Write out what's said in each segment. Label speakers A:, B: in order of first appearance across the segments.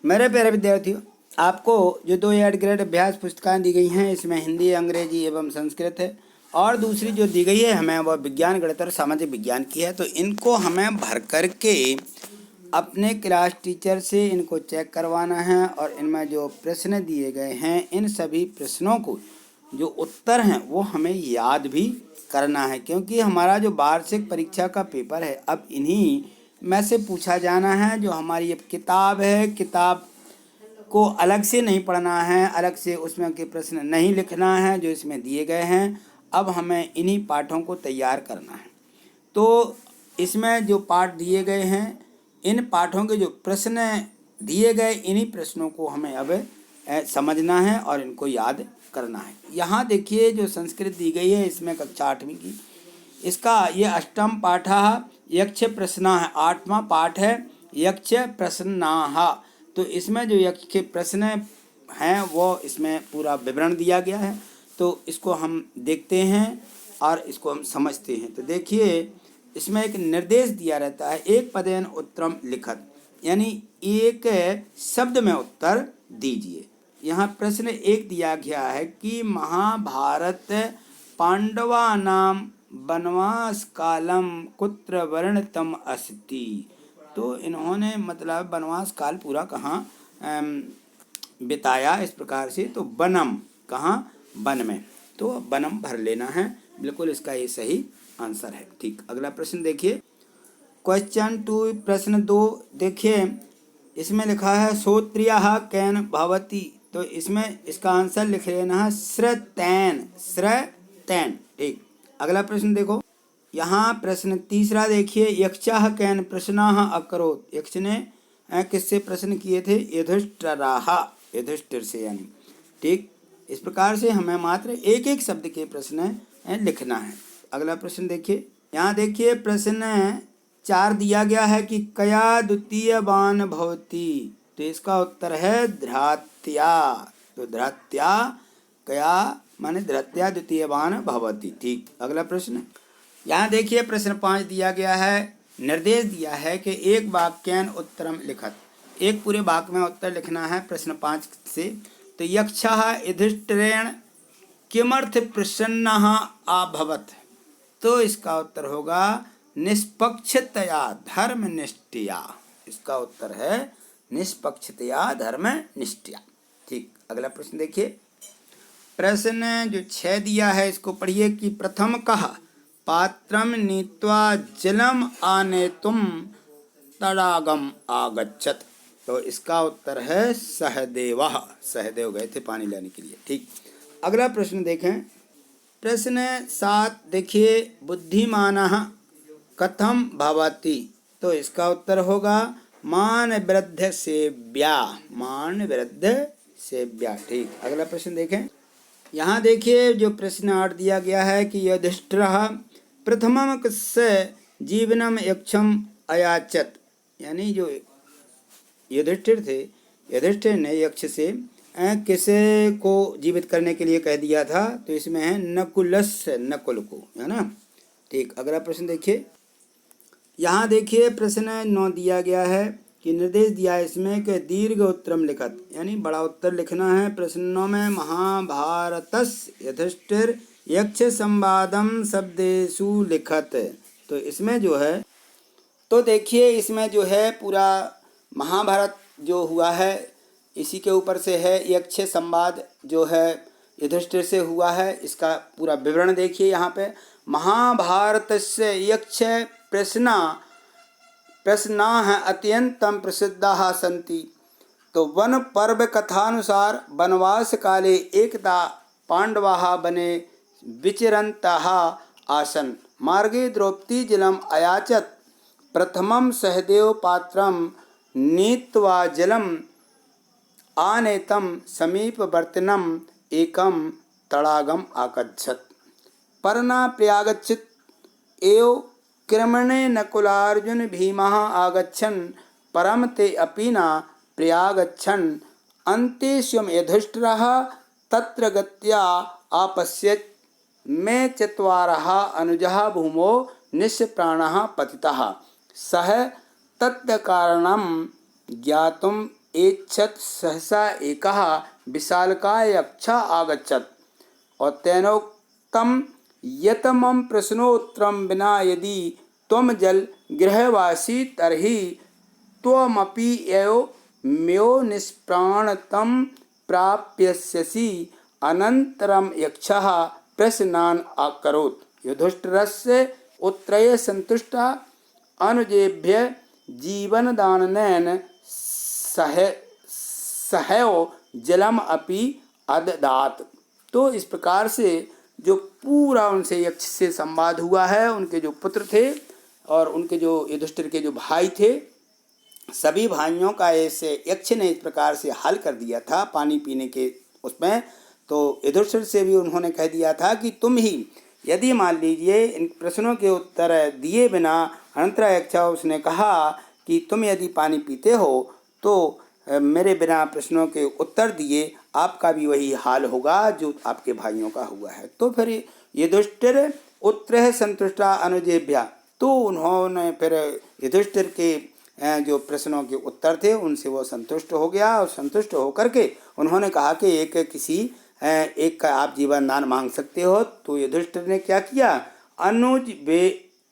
A: मेरे प्यारे विद्यार्थियों, आपको जो 2 एड ग्रेड अभ्यास पुस्तकें दी गई हैं, इसमें हिंदी, अंग्रेजी एवं संस्कृत है, और दूसरी जो दी गई है हमें वह विज्ञान, गणित और सामाजिक विज्ञान की है। तो इनको हमें भर करके अपने क्लास टीचर से इनको चेक करवाना है, और इनमें जो प्रश्न दिए गए हैं, इन सभी प्रश्नों को जो उत्तर हैं वो हमें याद भी करना है, क्योंकि हमारा जो वार्षिक परीक्षा का पेपर है अब इन्हीं में से पूछा जाना है। जो हमारी अब किताब है, किताब को अलग से नहीं पढ़ना है, अलग से उसमें के प्रश्न नहीं लिखना है जो इसमें दिए गए हैं। अब हमें इन्हीं पाठों को तैयार करना है। तो इसमें जो पाठ दिए गए हैं, इन पाठों के जो प्रश्न दिए गए, इन्हीं प्रश्नों को हमें अब समझना है और इनको याद करना है। यहाँ देखिए जो संस्कृत दी गई है, इसमें कक्षा 8वीं की, इसका ये अष्टम पाठ यक्ष प्रश्न है, 8वां पाठ है यक्ष प्रश्नाः। तो इसमें जो यक्ष के प्रश्न हैं वो इसमें पूरा विवरण दिया गया है। तो इसको हम देखते हैं और इसको हम समझते हैं। तो देखिए इसमें एक निर्देश दिया रहता है, एक पदेन उत्तरम लिखत, यानी एक शब्द में उत्तर दीजिए। यहाँ प्रश्न 1 दिया गया है कि महाभारत पांडवानां वनवास कालम कुत्र वर्णितम अस्ति। तो इन्होंने मतलब वनवास काल पूरा कहाँ बिताया, इस प्रकार से। तो वनम, कहाँ, वन में। तो वनम भर लेना है, बिल्कुल इसका ये सही आंसर है। ठीक, अगला प्रश्न देखिए, क्वेश्चन 2, प्रश्न 2 देखिए, इसमें लिखा है श्रोत्रियः कैन भवति। तो इसमें इसका आंसर लिख लेना है श्रतैन, श्रतैन। ठीक, अगला प्रश्न देखो, यहाँ प्रश्न 3 देखिए, यक्षः कैन प्रश्नाः अकरोत्। यक्ष ने किससे प्रश्न किए थे? युधिष्ठिराः, युधिष्ठिर से यानी। ठीक, इस प्रकार से हमें मात्र एक एक शब्द के प्रश्न लिखना है। अगला प्रश्न देखिए, यहाँ देखिए प्रश्न 4 दिया गया है कि कया द्वितीयवान भवति। तो इसका उत्तर है धृत्या। तो धृत्या, कया माने धृत्या द्वितीयवान भवति। ठीक, अगला प्रश्न, यहाँ देखिए प्रश्न 5 दिया गया है, निर्देश दिया है कि एक वाक्येन उत्तरम लिखत। एक पूरे वाक्य में उत्तर लिखना है प्रश्न 5 से। तो यक्षः युधिष्ठिरेण किमर्थ प्रसन्नः अभवत्। तो इसका उत्तर होगा निष्पक्षतया धर्मनिष्ठया। इसका उत्तर है निष्पक्षतया धर्मनिष्ठया। ठीक, अगला प्रश्न देखिए, प्रश्न जो 6 दिया है इसको पढ़िए कि प्रथम कः पात्रम नीत्वा जलम आनेतुम तडागम आगच्छत। तो इसका उत्तर है सहदेवः। सहदेव गए थे पानी लेने के लिए। ठीक, अगला प्रश्न देखें, प्रश्न 7 देखिए, बुद्धिमानः कथम भवति। तो इसका उत्तर होगा मान वृद्ध सेव्या, मान वृद्ध सेव्या। ठीक, अगला प्रश्न देखें, यहाँ देखिए जो प्रश्न 8 दिया गया है कि युधिष्ठिरः प्रथमं कस्य जीवनम यक्षम अयाचत। यानी जो युधिष्ठिर थे, युधिष्ठिर ने यक्ष से किसे को जीवित करने के लिए कह दिया था। तो इसमें है नकुलस्य, नकुल को, है ना। ठीक, अगला प्रश्न देखिए, यहाँ देखिए प्रश्न 9 दिया गया है कि निर्देश दिया है इसमें कि दीर्घ उत्तरम लिखत, यानी बड़ा उत्तर लिखना है। प्रश्नों में महाभारतस्य युधिष्ठिर यक्ष संवादम शब्देषु लिखत। तो इसमें जो है, तो देखिए इसमें जो है पूरा महाभारत जो हुआ है इसी के ऊपर से है। यक्ष संवाद जो है युधिष्ठिर से हुआ है, इसका पूरा विवरण देखिए। यहाँ पे महाभारतस्य यक्ष प्रश्नाः अत्यंतम प्रसिद्धाः सन्ति। तो वन पर्व कथानुसार वनवास काले एकदा पांडवाः वने विचरन्तः आसन्। मार्गे द्रौपदी जलम अयाचत। प्रथमं सहदेव पात्रं नीत्वा जलम आनेतं समीपवर्तिनम् एकं तडागम आगच्छत्। पर्णा प्रयागच्छत् एव क्रमणे नकुलार्जुन भीमः आगच्छन् परम ते अपि न प्रयागच्छन्। अन्ते स्वयं युधिष्ठिरः तत्र गत्या आपश्यत्। मे चत्वारः अनुजः भूमौ निष्प्राणः पतितः। सः तत् कारणं ज्ञातुं एच्छत् सहसा एकः विशालकाय यक्षः आगच्छत् और तेनोक्तं यत् मम प्रश्नोत्तरं विना यदि त्वं जल गृहवासी तर्हि त्वमपि एव मयो निष्प्राणतं प्राप्स्यसि। अनन्तरं यक्षः प्रश्नान् अकरोत्। युधिष्ठिरस्य उत्तरे सन्तुष्टः अनुजेभ्य जीवनदानेन सहैव जलम अपि अददात। तो इस प्रकार से जो पूरा उनसे यक्ष से संवाद हुआ है, उनके जो पुत्र थे और उनके जो युधिष्ठिर के जो भाई थे, सभी भाइयों का ऐसे यक्ष ने इस प्रकार से हल कर दिया था पानी पीने के उसमें। तो युधिष्ठिर से भी उन्होंने कह दिया था कि तुम ही यदि मान लीजिए इन प्रश्नों के उत्तर दिए बिना, अनंतरा यक्ष उसने कहा कि तुम यदि पानी पीते हो तो मेरे बिना प्रश्नों के उत्तर दिए आपका भी वही हाल होगा जो आपके भाइयों का हुआ है। तो फिर युधिष्ठिर उत्तरः संतुष्टा अनुजेभ्या, तो उन्होंने फिर युधिष्ठिर के जो प्रश्नों के उत्तर थे उनसे वो संतुष्ट हो गया और संतुष्ट होकर के उन्होंने कहा कि एक का आप जीवन दान मांग सकते हो। तो युधिष्ठिर ने क्या किया,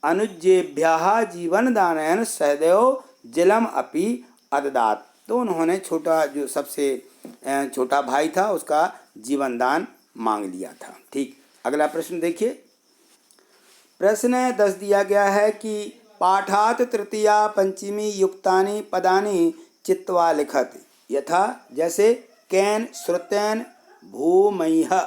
A: अनुजेभ्यः जीवन दानेन सहदेव जलम अपि अददात। तो उन्होंने छोटा जो सबसे छोटा भाई था उसका जीवन दान मांग लिया था। ठीक, अगला प्रश्न देखिए। प्रश्न 10 दिया गया है कि पाठात तृतीया पंचमी युक्तानि पदानि चित्वा लिखत। यथा जैसे कैन श्रुतैन भूमयः।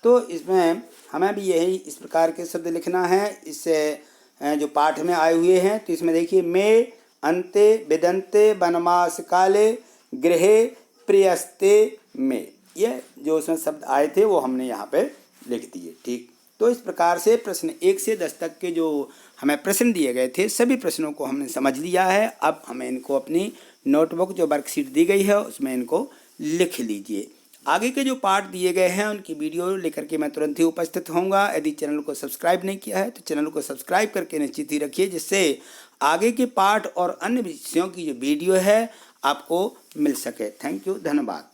A: तो इसमें हमें भी यही इस प्रकार के शब्द लिखना है। इससे जो पाठ में आए हुए हैं तो इसमें देखिए, मे अन्ते विदन्ते वनमास काले गृहे प्रियस्ते में, ये जो उसमें शब्द आए थे वो हमने यहाँ पे लिख दिए। ठीक, तो इस प्रकार से प्रश्न 1 से 10 तक के जो हमें प्रश्न दिए गए थे सभी प्रश्नों को हमने समझ लिया है। अब हमें इनको अपनी नोटबुक जो वर्कशीट दी गई है उसमें इनको लिख लीजिए। आगे के जो पाठ दिए गए हैं उनकी वीडियो लेकर के मैं तुरंत ही उपस्थित होऊंगा। यदि चैनल को सब्सक्राइब नहीं किया है तो चैनल को सब्सक्राइब करके निश्चित ही रखिए, जिससे आगे के पाठ और अन्य विषयों की जो वीडियो है आपको मिल सके। थैंक यू, धन्यवाद।